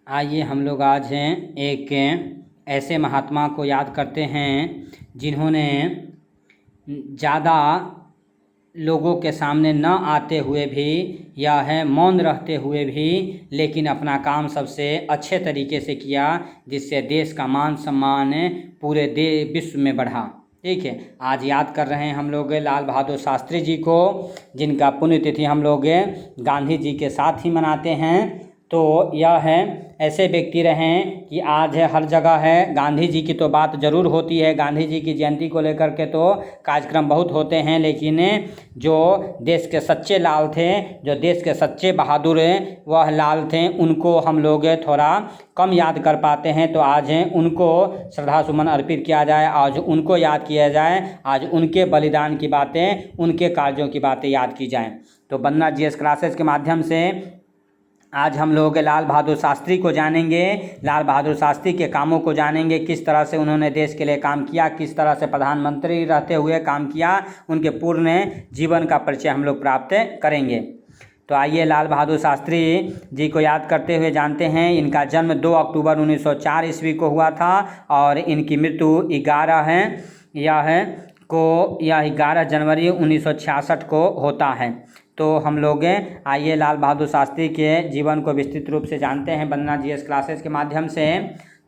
आइए हम लोग आज हैं एक ऐसे महात्मा को याद करते हैं जिन्होंने ज़्यादा लोगों के सामने न आते हुए भी या है मौन रहते हुए भी लेकिन अपना काम सबसे अच्छे तरीके से किया, जिससे देश का मान सम्मान पूरे विश्व में बढ़ा। ठीक है, आज याद कर रहे हैं हम लोग लाल बहादुर शास्त्री जी को, जिनका पुण्यतिथि हम लोग गांधी जी के साथ ही मनाते हैं। तो यह है ऐसे व्यक्ति रहे कि आज है हर जगह है गांधी जी की तो बात ज़रूर होती है, गांधी जी की जयंती को लेकर के तो कार्यक्रम बहुत होते हैं, लेकिन जो देश के सच्चे लाल थे, जो देश के सच्चे बहादुर वह लाल थे, उनको हम लोग थोड़ा कम याद कर पाते हैं। तो आज उनको श्रद्धा सुमन अर्पित किया जाए, आज उनको याद किया जाए, आज उनके बलिदान की बातें, उनके कार्यों की बातें याद की जाएँ। तो वंदना जीएस क्लासेस के माध्यम से आज हम लोग लाल बहादुर शास्त्री को जानेंगे, लाल बहादुर शास्त्री के कामों को जानेंगे, किस तरह से उन्होंने देश के लिए काम किया, किस तरह से प्रधानमंत्री रहते हुए काम किया, उनके पूर्ण जीवन का परिचय हम लोग प्राप्त करेंगे। तो आइए लाल बहादुर शास्त्री जी को याद करते हुए जानते हैं। इनका जन्म 2 अक्टूबर 1904 ईस्वी को हुआ था और इनकी मृत्यु 11 जनवरी 1966 को होता है। तो हम लोग आइए लाल बहादुर शास्त्री के जीवन को विस्तृत रूप से जानते हैं वंदना जीएस क्लासेस के माध्यम से।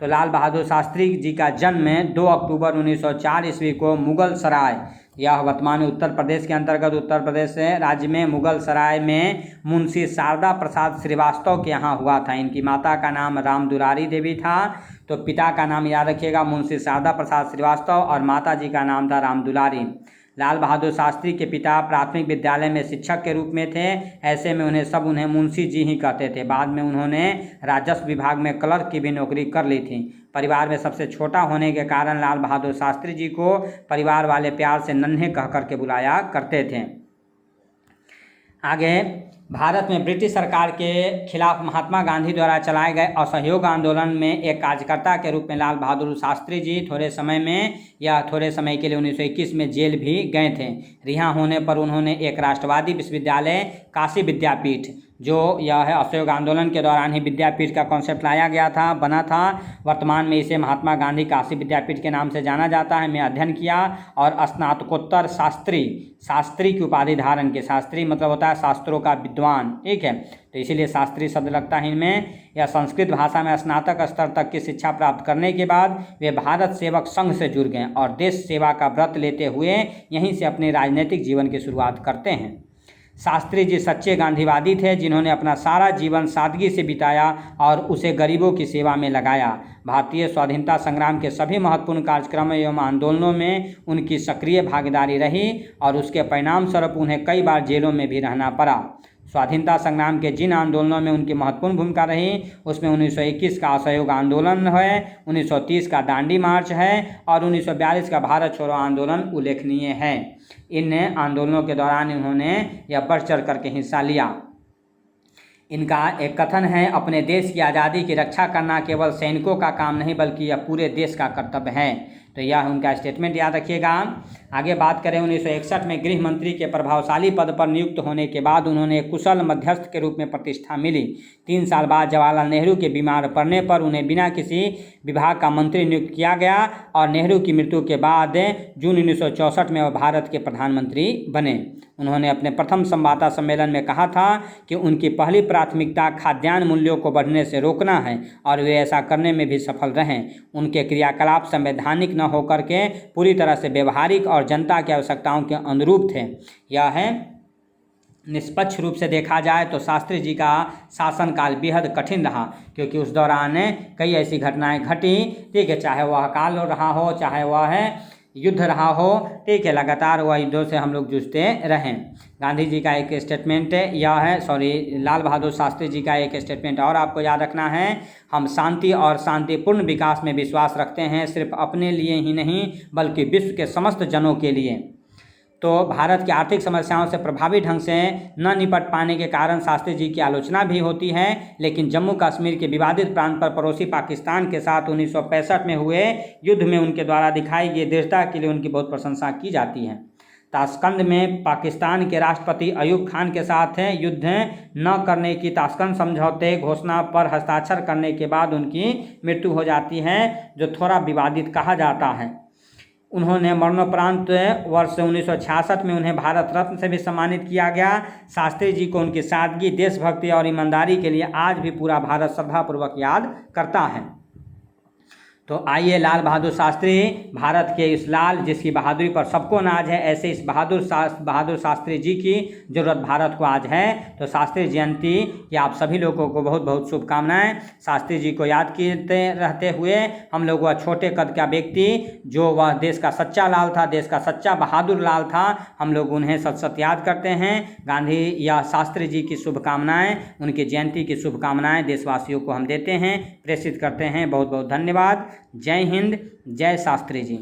तो लाल बहादुर शास्त्री जी का जन्म 2 अक्टूबर 1904 ईस्वी को मुगल सराय, यह वर्तमान उत्तर प्रदेश के अंतर्गत उत्तर प्रदेश राज्य में मुगल सराय में मुंशी शारदा प्रसाद श्रीवास्तव के यहाँ हुआ था। इनकी माता का नाम राम दुलारी देवी था, तो पिता का नाम याद रखिएगा मुंशी शारदा प्रसाद श्रीवास्तव और माता जी का नाम था राम दुलारी। लाल बहादुर शास्त्री के पिता प्राथमिक विद्यालय में शिक्षक के रूप में थे, ऐसे में उन्हें मुंशी जी ही कहते थे। बाद में उन्होंने राजस्व विभाग में क्लर्क की भी नौकरी कर ली थी। परिवार में सबसे छोटा होने के कारण लाल बहादुर शास्त्री जी को परिवार वाले प्यार से नन्हे कह करके बुलाया करते थे। आगे भारत में ब्रिटिश सरकार के खिलाफ महात्मा गांधी द्वारा चलाए गए असहयोग आंदोलन में एक कार्यकर्ता के रूप में लाल बहादुर शास्त्री जी थोड़े समय के लिए 1921 में जेल भी गए थे। रिहा होने पर उन्होंने एक राष्ट्रवादी विश्वविद्यालय काशी विद्यापीठ, जो यह है असहयोग आंदोलन के दौरान ही विद्यापीठ का कॉन्सेप्ट बना था, वर्तमान में इसे महात्मा गांधी काशी विद्यापीठ के नाम से जाना जाता है, में अध्ययन किया और स्नातकोत्तर शास्त्री की उपाधि धारण की। शास्त्री मतलब होता है शास्त्रों का विद्वान, ठीक है, तो इसीलिए शास्त्री शब्द लगता है इनमें। या संस्कृत भाषा में स्नातक स्तर तक की शिक्षा प्राप्त करने के बाद वे भारत सेवक संघ से जुड़ गए और देश सेवा का व्रत लेते हुए यहीं से अपने राजनीतिक जीवन की शुरुआत करते हैं। शास्त्री जी सच्चे गांधीवादी थे, जिन्होंने अपना सारा जीवन सादगी से बिताया और उसे गरीबों की सेवा में लगाया। भारतीय स्वाधीनता संग्राम के सभी महत्वपूर्ण कार्यक्रमों एवं आंदोलनों में उनकी सक्रिय भागीदारी रही और उसके परिणाम स्वरूप उन्हें कई बार जेलों में भी रहना पड़ा। स्वाधीनता संग्राम के जिन आंदोलनों में उनकी महत्वपूर्ण भूमिका रही, उसमें 1921 का असहयोग आंदोलन है, 1930 का दांडी मार्च है और 1942 का भारत छोड़ो आंदोलन उल्लेखनीय है। इन आंदोलनों के दौरान इन्होंने यह बढ़ चढ़ करके हिस्सा लिया। इनका एक कथन है, अपने देश की आज़ादी की रक्षा करना केवल सैनिकों का काम नहीं बल्कि यह पूरे देश का कर्तव्य है। तो यह उनका स्टेटमेंट याद रखिएगा। आगे बात करें, 1961 में गृह मंत्री के प्रभावशाली पद पर नियुक्त होने के बाद उन्होंने एक कुशल मध्यस्थ के रूप में प्रतिष्ठा मिली। 3 साल बाद जवाहरलाल नेहरू के बीमार पड़ने पर उन्हें बिना किसी विभाग का मंत्री नियुक्त किया गया और नेहरू की मृत्यु के बाद जून 1964 में वह भारत के प्रधानमंत्री बने। उन्होंने अपने प्रथम संवाददाता सम्मेलन में कहा था कि उनकी पहली प्राथमिकता खाद्यान्न मूल्यों को बढ़ने से रोकना है और वे ऐसा करने में भी सफल रहे। उनके क्रियाकलाप संवैधानिक न होकर के पूरी तरह से व्यवहारिक और जनता की आवश्यकताओं के अनुरूप थे। यह है निष्पक्ष रूप से देखा जाए तो शास्त्री जी का शासनकाल बेहद कठिन रहा, क्योंकि उस दौरान कई ऐसी घटनाएं घटी, ठीक है, चाहे वह अकाल रहा हो, चाहे वह है युद्ध रहा हो, ठीक है, लगातार वह युद्धों से हम लोग जूझते रहें। गांधी जी का एक स्टेटमेंट लाल बहादुर शास्त्री जी का एक स्टेटमेंट और आपको याद रखना है, हम शांति और शांतिपूर्ण विकास में विश्वास रखते हैं, सिर्फ अपने लिए ही नहीं बल्कि विश्व के समस्त जनों के लिए। तो भारत की आर्थिक समस्याओं से प्रभावी ढंग से न निपट पाने के कारण शास्त्री जी की आलोचना भी होती है, लेकिन जम्मू कश्मीर के विवादित प्रांत पर पड़ोसी पाकिस्तान के साथ 1965 में हुए युद्ध में उनके द्वारा दिखाई गई दृढ़ता के लिए उनकी बहुत प्रशंसा की जाती है। ताशकंद में पाकिस्तान के राष्ट्रपति अयूब खान के साथ युद्ध न करने की ताशकंद समझौते घोषणा पर हस्ताक्षर करने के बाद उनकी मृत्यु हो जाती है, जो थोड़ा विवादित कहा जाता है। उन्होंने मरणोपरांत वर्ष 1966 में उन्हें भारत रत्न से भी सम्मानित किया गया। शास्त्री जी को उनकी सादगी, देशभक्ति और ईमानदारी के लिए आज भी पूरा भारत श्रद्धापूर्वक याद करता है। तो आइए लाल बहादुर शास्त्री, भारत के इस लाल जिसकी बहादुरी पर सबको नाज है, ऐसे इस बहादुर शास्त्री जी की ज़रूरत भारत को आज है। तो शास्त्री जयंती की आप सभी लोगों को बहुत बहुत शुभकामनाएं। शास्त्री जी को याद करते रहते हुए हम लोग वह छोटे कद का व्यक्ति जो वह देश का सच्चा लाल था, देश का सच्चा बहादुर लाल था, हम लोग उन्हें सत सत याद करते हैं। गांधी या शास्त्री जी की शुभकामनाएँ, उनकी जयंती की शुभकामनाएँ देशवासियों को हम देते हैं, प्रेषित करते हैं। बहुत बहुत धन्यवाद। जय हिंद, जय शास्त्री जी।